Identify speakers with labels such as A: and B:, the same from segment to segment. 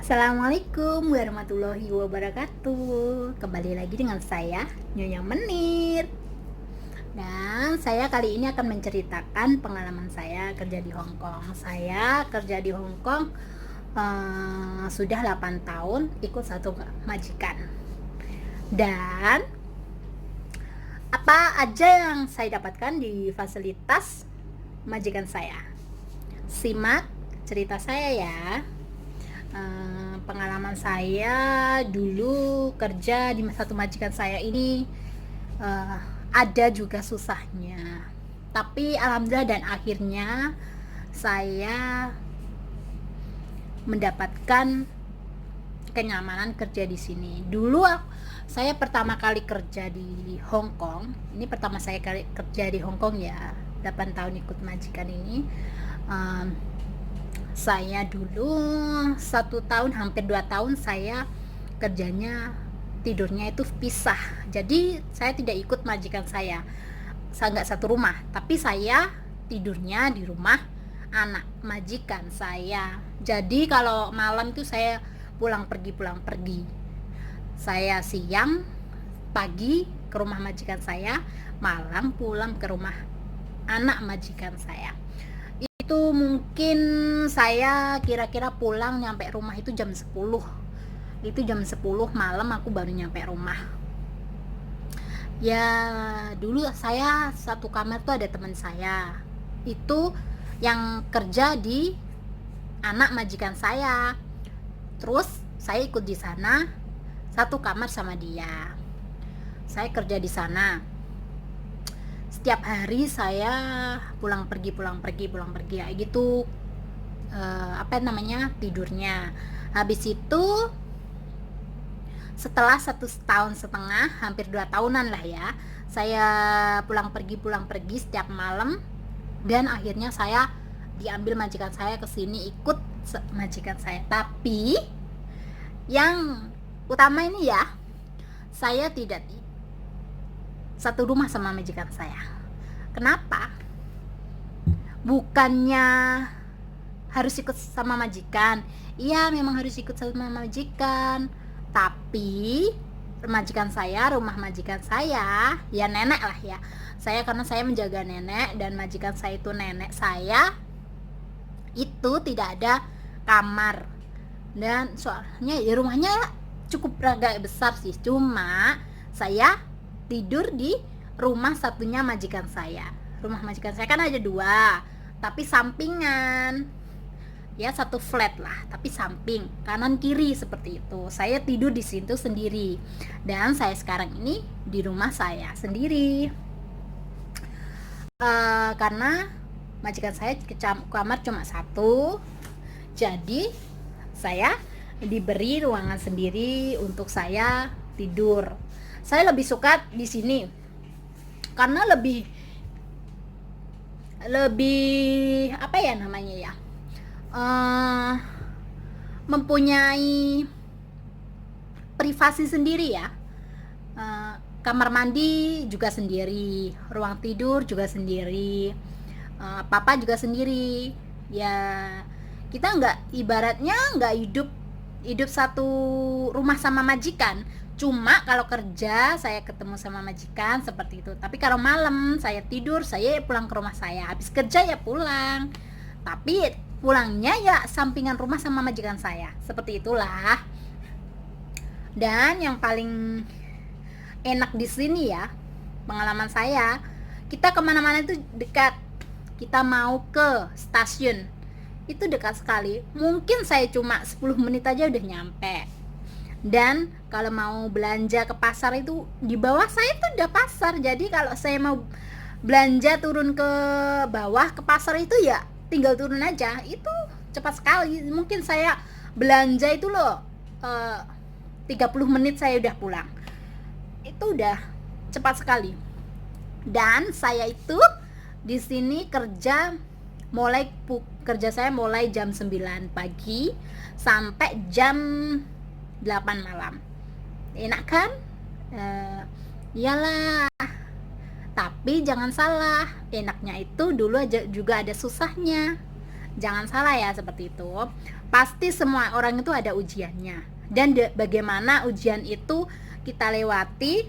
A: Assalamualaikum warahmatullahi wabarakatuh. Kembali lagi dengan saya, Nyonya Menir. Dan saya kali ini akan menceritakan pengalaman saya kerja di Hong Kong. Saya kerja di Hong Kong sudah 8 tahun, ikut satu majikan. Dan apa aja yang saya dapatkan di fasilitas majikan saya? Simak cerita saya ya. Pengalaman saya dulu kerja di satu majikan saya ini ada juga susahnya, tapi alhamdulillah dan akhirnya saya mendapatkan kenyamanan kerja di sini. Dulu saya pertama kali kerja di Hong Kong, ini pertama saya kali kerja di Hong Kong ya, 8 tahun ikut majikan ini. Saya dulu 1 tahun hampir 2 tahun saya kerjanya tidurnya itu pisah, jadi saya tidak ikut majikan saya nggak satu rumah, tapi saya tidurnya di rumah anak majikan saya. Jadi kalau malam itu saya pulang pergi, saya siang pagi ke rumah majikan saya, malam pulang ke rumah anak majikan saya. Itu mungkin saya kira-kira pulang nyampe rumah itu jam 10. Itu jam 10 malam aku baru nyampe rumah. Ya dulu saya satu kamar tuh ada teman saya. Itu yang kerja di anak majikan saya. Terus saya ikut di sana satu kamar sama dia. Saya kerja di sana. Setiap hari saya pulang pergi kayak gitu, tidurnya. Habis itu setelah 1,5 tahun, hampir 2 tahunan lah ya, saya pulang pergi setiap malam, dan akhirnya saya diambil majikan saya ke sini ikut majikan saya. Tapi yang utama ini ya, saya tidak satu rumah sama majikan saya. Kenapa? Bukannya harus ikut sama majikan. Iya, memang harus ikut sama majikan. Tapi rumah majikan saya, ya nenek lah ya. Karena saya menjaga nenek, dan majikan saya itu nenek saya, itu tidak ada kamar. Dan soalnya ya rumahnya cukup agak besar sih. Cuma saya tidur di rumah satunya majikan saya. Rumah majikan saya kan ada 2, tapi sampingan. Ya satu flat lah, tapi samping kanan kiri seperti itu. Saya tidur di situ sendiri. Dan saya sekarang ini di rumah saya sendiri. Karena majikan saya kamar cuma satu. Jadi saya diberi ruangan sendiri untuk saya tidur. Saya lebih suka di sini karena lebih apa ya namanya ya, mempunyai privasi sendiri ya. Kamar mandi juga sendiri, ruang tidur juga sendiri, papa juga sendiri. Ya kita ibaratnya nggak hidup satu rumah sama majikan. Cuma kalau kerja saya ketemu sama majikan seperti itu. Tapi kalau malam saya tidur, saya pulang ke rumah saya. Habis kerja ya pulang. Tapi pulangnya ya sampingan rumah sama majikan saya. Seperti itulah. Dan yang paling enak di sini ya, pengalaman saya, kita kemana-mana itu dekat. Kita mau ke stasiun itu dekat sekali. Mungkin saya cuma 10 menit aja udah nyampe. Dan kalau mau belanja ke pasar itu di bawah saya tuh udah pasar. Jadi kalau saya mau belanja turun ke bawah ke pasar itu ya tinggal turun aja. Itu cepat sekali. Mungkin saya belanja itu loh 30 menit saya udah pulang. Itu udah cepat sekali. Dan saya itu di sini kerja saya mulai jam 9 pagi sampai jam 8 malam. Enak kan? Iyalah. Tapi jangan salah, enaknya itu dulu aja juga ada susahnya. Jangan salah ya, seperti itu. Pasti semua orang itu ada ujiannya, dan bagaimana ujian itu kita lewati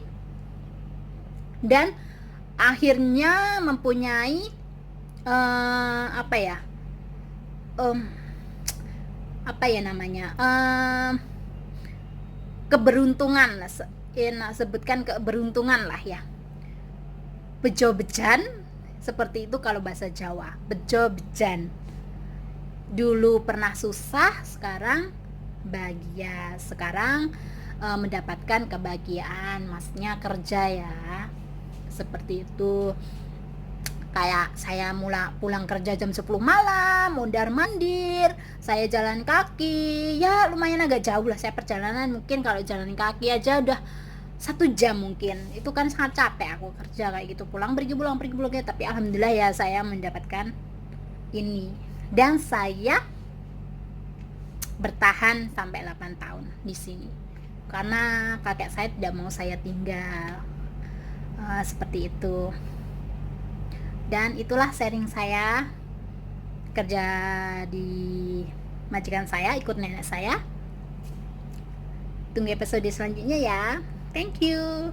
A: dan akhirnya mempunyai apa ya, apa ya namanya, keberuntungan, sebutkan keberuntungan lah ya. Bejo-bejan, seperti itu kalau bahasa Jawa, bejo-bejan. Dulu pernah susah, sekarang bahagia. Sekarang mendapatkan kebahagiaan, maksudnya kerja ya, seperti itu. Kayak saya pulang kerja jam 10 malam, mondar-mandir, saya jalan kaki, ya lumayan agak jauh lah saya perjalanan, mungkin kalau jalan kaki aja udah 1 jam mungkin, itu kan sangat capek aku kerja kayak gitu, pulang pergi ya. Tapi alhamdulillah ya, saya mendapatkan ini, dan saya bertahan sampai 8 tahun di sini karena kakek saya tidak mau saya tinggal, seperti itu. Dan itulah sharing saya kerja di majikan saya, ikut nenek saya. Tunggu episode selanjutnya ya. Thank you.